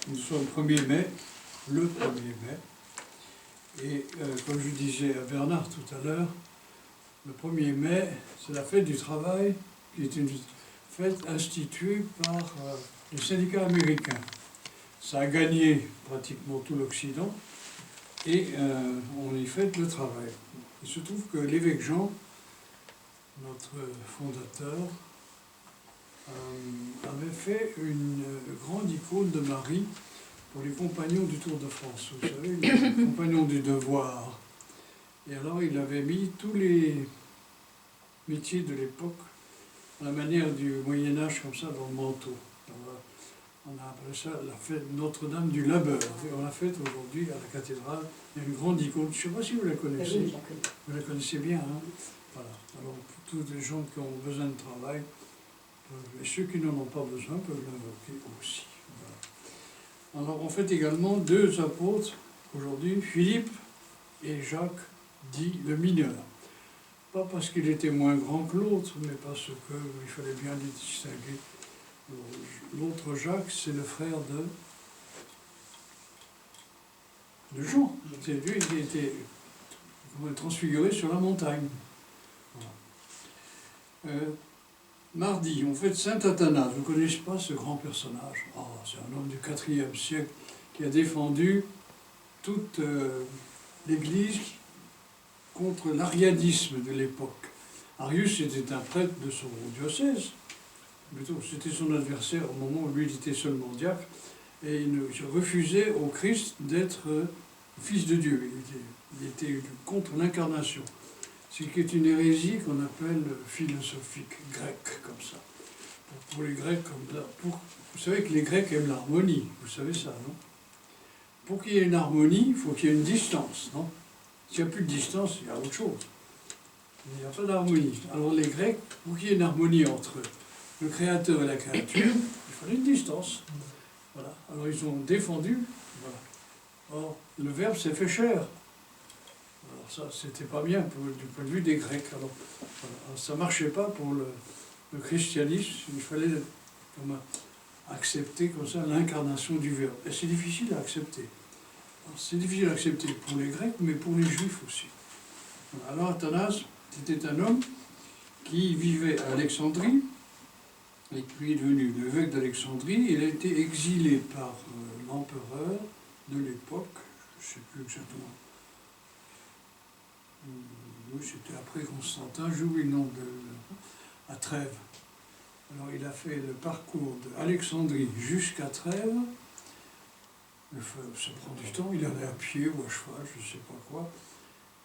Nous sommes le 1er mai, le 1er mai. Et comme je disais à Bernard tout à l'heure, le 1er mai, c'est la fête du travail, qui est une fête instituée par les syndicats américains. Ça a gagné pratiquement tout l'Occident et on y fête le travail. Il se trouve que l'évêque Jean, notre fondateur, avait fait une grande icône de Marie pour les compagnons du Tour de France. Vous savez, les compagnons du devoir. Et alors il avait mis tous les métiers de l'époque à la manière du Moyen-Âge, comme ça, dans le manteau. On a appelé ça la fête Notre-Dame du Labeur. Et on l'a faite aujourd'hui à la cathédrale. Il y a une grande icône. Je ne sais pas si vous la connaissez. Oui, je la connais. Vous la connaissez bien, hein? Voilà. Alors, pour tous les gens qui ont besoin de travail, et ceux qui n'en ont pas besoin peuvent l'invoquer aussi. Voilà. Alors, on fait également deux apôtres aujourd'hui, Philippe et Jacques, dit le mineur. Pas parce qu'il était moins grand que l'autre, mais parce qu'il fallait bien les distinguer. L'autre Jacques, c'est le frère de Jean. C'est lui qui était transfiguré sur la montagne. Voilà. Mardi, on fête Saint Athanase. Vous ne connaissez pas ce grand personnage? Oh, c'est un homme du IVe siècle qui a défendu toute l'Église contre l'arianisme de l'époque. Arius était un prêtre de son diocèse. Plutôt, c'était son adversaire au moment où lui il était seulement diacre, et il refusait au Christ d'être fils de Dieu. Il était contre l'incarnation. C'est une hérésie qu'on appelle philosophique, grecque, comme ça. Pour les Grecs, comme ça. Vous savez que les Grecs aiment l'harmonie, vous savez ça, non? Pour qu'il y ait une harmonie, il faut qu'il y ait une distance, non? S'il n'y a plus de distance, il y a autre chose. Il n'y a pas d'harmonie. Alors les Grecs, pour qu'il y ait une harmonie entre le créateur et la créature, il fallait une distance. Voilà. Alors ils ont défendu. Voilà. Or, le Verbe s'est fait chair. Alors ça, c'était pas bien du point de vue des Grecs. Alors, voilà. Alors, ça ne marchait pas pour le christianisme. Il fallait accepter comme ça l'incarnation du Verbe. Et c'est difficile à accepter. C'est difficile à accepter pour les Grecs, mais pour les Juifs aussi. Voilà. Alors Athanase, c'était un homme qui vivait à Alexandrie, et puis est devenu l'évêque d'Alexandrie. Il a été exilé par l'empereur de l'époque, je ne sais plus exactement. Oui, c'était après Constantin, j'oublie le nom à Trèves. Alors il a fait le parcours d'Alexandrie jusqu'à Trèves. Ça prend du temps, il allait à pied ou à cheval, je ne sais pas quoi.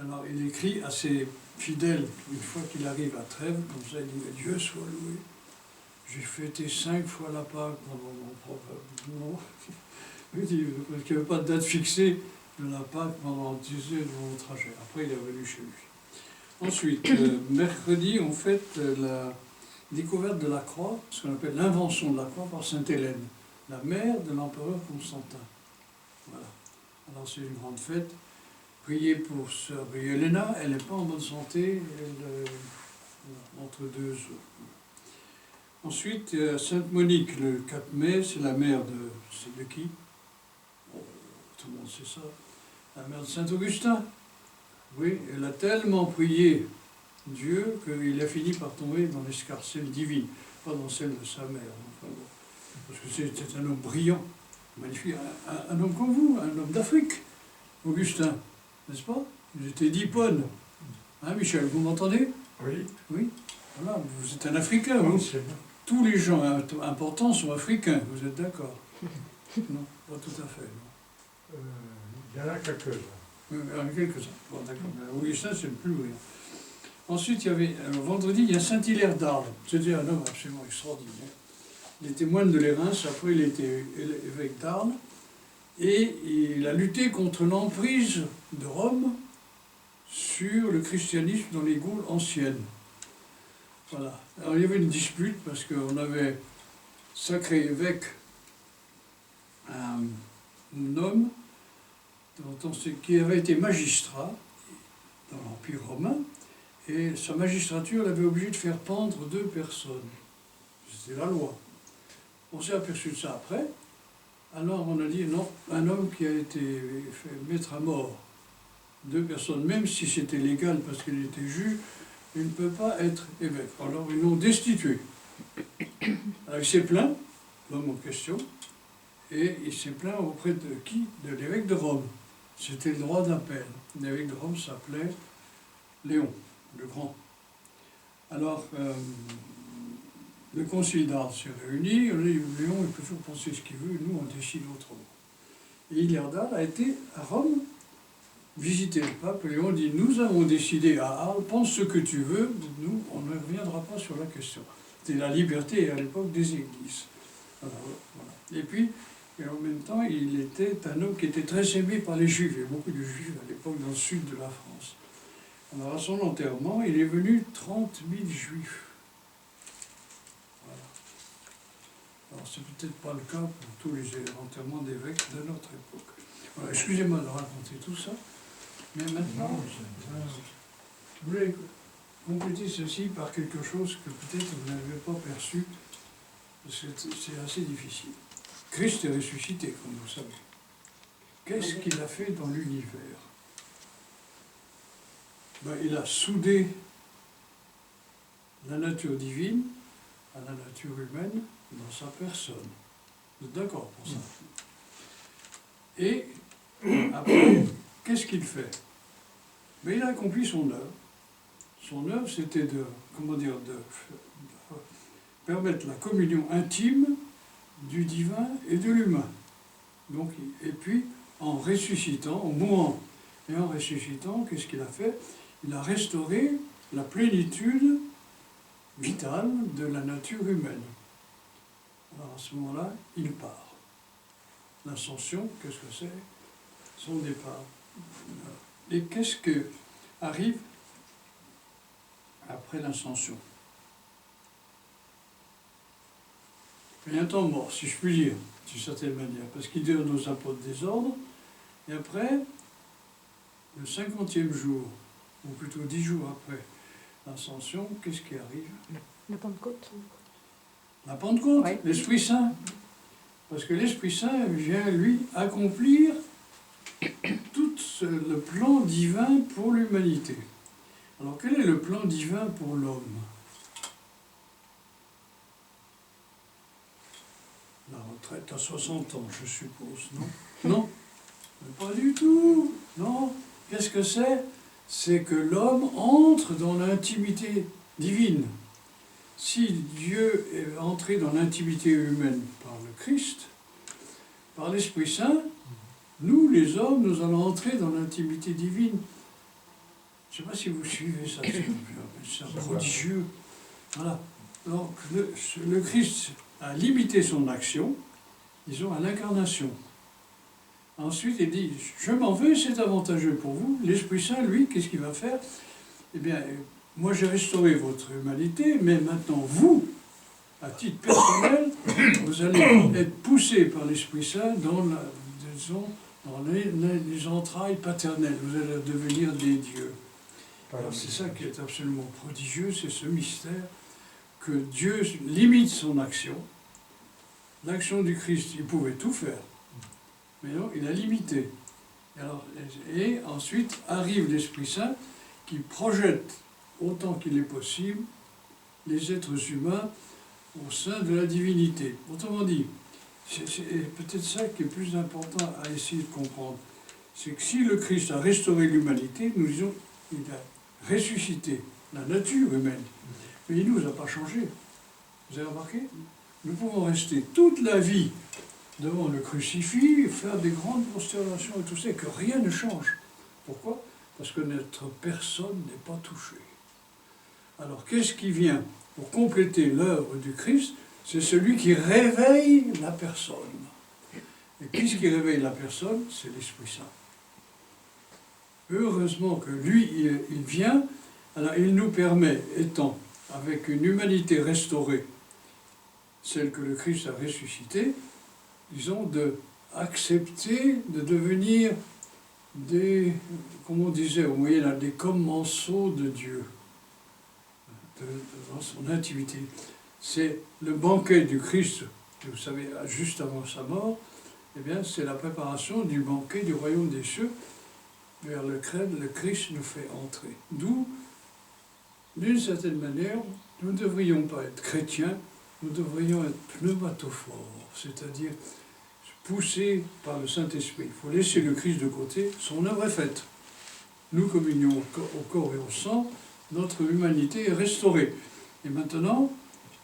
Alors il écrit à ses fidèles, une fois qu'il arrive à Trèves, comme ça il dit « Dieu soit loué ». J'ai fêté 5 fois la Pâque pendant mon propre... Non. Parce qu'il n'y avait pas de date fixée de la Pâque pendant mon trajet. Après, il est revenu chez lui. Ensuite, mercredi, on fête la découverte de la croix, ce qu'on appelle l'invention de la croix par Sainte Hélène, la mère de l'empereur Constantin. Voilà. Alors, c'est une grande fête. Priez pour sœur Helena, elle n'est pas en bonne santé, entre deux eaux. Ensuite, Sainte Monique, le 4 mai, c'est la mère de qui? Oh, tout le monde sait ça. La mère de Saint-Augustin. Oui, elle a tellement prié Dieu qu'il a fini par tomber dans l'escarcelle divine, pas dans celle de sa mère. Enfin, bon. Parce que c'était un homme brillant, magnifique, un homme comme vous, un homme d'Afrique, Augustin, n'est-ce pas? Il était d'Hippone. Hein, Michel, vous m'entendez? Oui. Oui. Voilà, vous êtes un Africain, vous. Tous les gens importants sont africains, vous êtes d'accord? Non, pas tout à fait. Il y en a quelques-uns. Il y en a quelques-uns. Bon, d'accord. Augustin, c'est le plus brillant. Ensuite, il y avait, vendredi, il y a Saint-Hilaire d'Arles. C'était un homme absolument extraordinaire. Il était moine de Lérins, après il était évêque d'Arles. Et il a lutté contre l'emprise de Rome sur le christianisme dans les Gaules anciennes. Voilà. Alors il y avait une dispute parce qu'on avait sacré évêque un homme qui avait été magistrat dans l'Empire romain, et sa magistrature l'avait obligé de faire pendre 2 personnes. C'était la loi. On s'est aperçu de ça après, Alors on a dit non, un homme qui a été fait mettre à mort 2 personnes, même si c'était légal parce qu'il était juge, il ne peut pas être évêque. Alors ils l'ont destitué. Alors il s'est plaint, l'homme en question, et il s'est plaint auprès de qui? De l'évêque de Rome. C'était le droit d'appel. L'évêque de Rome s'appelait Léon, le Grand. Alors, le concile d'Arles s'est réuni, on a dit, Léon, il peut toujours penser ce qu'il veut, nous, on décide autrement. Et Hyliard a été à Rome visiter le pape. Léon dit, nous avons décidé à Arles, pense ce que tu veux, nous, on ne reviendra pas sur la question. C'était la liberté à l'époque des églises. Alors, voilà. Et puis, et en même temps, il était un homme qui était très aimé par les Juifs. Il y avait beaucoup de Juifs à l'époque dans le sud de la France. Alors à son enterrement, il est venu 30 000 Juifs. Voilà. Alors c'est peut-être pas le cas pour tous les enterrements d'évêques de notre époque. Voilà, excusez-moi de raconter tout ça, mais maintenant, je voulais compléter ceci par quelque chose que peut-être vous n'avez pas perçu, parce que c'est assez difficile. Christ est ressuscité, comme vous savez. Qu'est-ce qu'il a fait dans l'univers? Ben, il a soudé la nature divine à la nature humaine dans sa personne. Vous êtes d'accord pour ça? Et après, qu'est-ce qu'il fait? Ben, il a accompli son œuvre. Son œuvre, c'était de permettre la communion intime du divin et de l'humain. Donc, et puis, en ressuscitant, en mourant et en ressuscitant, qu'est-ce qu'il a fait? Il a restauré la plénitude vitale de la nature humaine. Alors à ce moment-là, il part. L'ascension, qu'est-ce que c'est? Son départ. Et qu'est-ce que arrive après l'ascension? Il y a un temps mort, si je puis dire, d'une certaine manière, parce qu'il donne aux apôtres des ordres, et après, le 50e jour, ou plutôt 10 jours après l'ascension, qu'est-ce qui arrive? La Pentecôte. La Pentecôte, Oui. l'Esprit Saint. Parce que l'Esprit Saint vient, lui, accomplir tout le plan divin pour l'humanité. Alors, quel est le plan divin pour l'homme? La retraite à 60 ans, je suppose, non? Non, pas du tout, non. Qu'est-ce que c'est? C'est que l'homme entre dans l'intimité divine. Si Dieu est entré dans l'intimité humaine par le Christ, par l'Esprit Saint, nous, les hommes, nous allons entrer dans l'intimité divine. Je ne sais pas si vous suivez ça, c'est prodigieux. Voilà. Donc, le Christ a limité son action, disons, à l'incarnation. Ensuite, il dit, je m'en vais, c'est avantageux pour vous. L'Esprit Saint, lui, qu'est-ce qu'il va faire? Eh bien, moi j'ai restauré votre humanité, mais maintenant vous, à titre personnel, vous allez être poussé par l'Esprit Saint dans, dans les entrailles paternelles. Vous allez devenir des dieux. Alors c'est ça qui est absolument prodigieux, c'est ce mystère que Dieu limite son action. L'action du Christ, il pouvait tout faire, mais non, il a limité. Et ensuite arrive l'Esprit Saint qui projette autant qu'il est possible les êtres humains au sein de la divinité. Autrement dit, c'est peut-être ça qui est plus important à essayer de comprendre. C'est que si le Christ a restauré l'humanité, nous disons qu'il a ressuscité la nature humaine, mais il ne nous a pas changé. Vous avez remarqué? Nous pouvons rester toute la vie devant le crucifix, faire des grandes constellations et tout ça, et que rien ne change. Pourquoi? Parce que notre personne n'est pas touchée. Alors, qu'est-ce qui vient pour compléter l'œuvre du Christ? C'est celui qui réveille la personne. Et qu'est-ce qui réveille la personne? C'est l'Esprit Saint. Heureusement que lui, il vient, alors il nous permet, étant avec une humanité restaurée, celle que le Christ a ressuscitée, disons, d'accepter de devenir des, comme on disait au Moyen-Âge, des commensaux de Dieu, dans son intimité. C'est le banquet du Christ, vous savez, juste avant sa mort, eh bien, c'est la préparation du banquet du royaume des cieux vers lequel le Christ nous fait entrer. D'où, d'une certaine manière, nous ne devrions pas être chrétiens, nous devrions être pneumatophores, c'est-à-dire poussés par le Saint-Esprit. Il faut laisser le Christ de côté, son œuvre est faite. Nous communions au corps et au sang, notre humanité est restaurée. Et maintenant,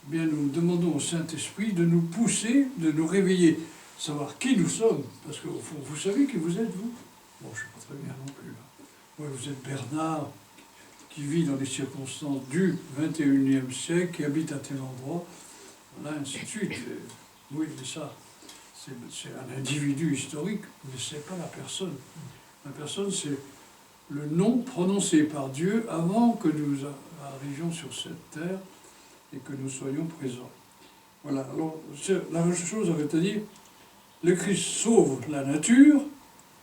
eh bien, nous demandons au Saint-Esprit de nous pousser, de nous réveiller, savoir qui nous sommes, parce que au fond, vous savez qui vous êtes, vous? Bon, je ne sais pas très bien non plus. Hein. Ouais, vous êtes Bernard, qui vit dans les circonstances du XXIe siècle, qui habite à tel endroit, voilà, ainsi de suite. Oui, mais ça, c'est un individu historique, mais ce n'est pas la personne. La personne, c'est le nom prononcé par Dieu avant que nous arrivions sur cette terre et que nous soyons présents. Voilà, alors la même chose avait à dire, le Christ sauve la nature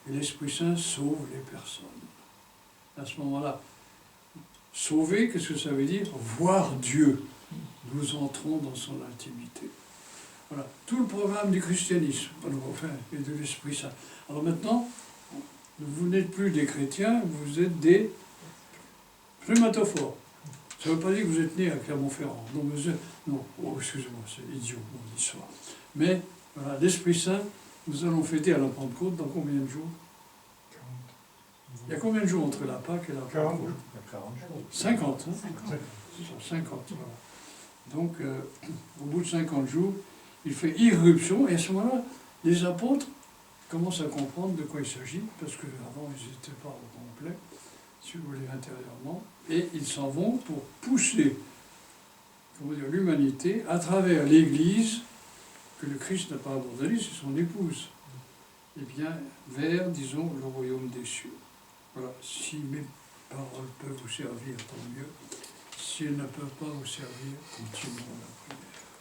et l'Esprit Saint sauve les personnes. À ce moment-là, sauver, qu'est-ce que ça veut dire? Voir Dieu. Nous entrons dans son intimité. Voilà, tout le programme du christianisme, enfin, et de l'Esprit Saint. Alors maintenant, vous n'êtes plus des chrétiens, vous êtes des pneumatophores. Ça ne veut pas dire que vous êtes nés à Clermont-Ferrand. Non, non, oh, excusez-moi, c'est idiot, mon histoire. Mais voilà, l'Esprit Saint, nous allons fêter à la Pentecôte dans combien de jours? 40. Il y a combien de jours entre la Pâque et la Pentecôte? 40 jours. 50, hein? 50, voilà. Donc, au bout de 50 jours, il fait irruption, et à ce moment-là, les apôtres commencent à comprendre de quoi il s'agit, parce qu'avant, ils n'étaient pas au complet, si vous voulez, intérieurement, et ils s'en vont pour pousser, comment dire, l'humanité à travers l'Église, que le Christ n'a pas abandonné, c'est son épouse, et bien, vers, disons, le royaume des cieux. Voilà, si mes paroles peuvent vous servir, tant mieux. Si elles ne peuvent pas vous servir, continuons la prière.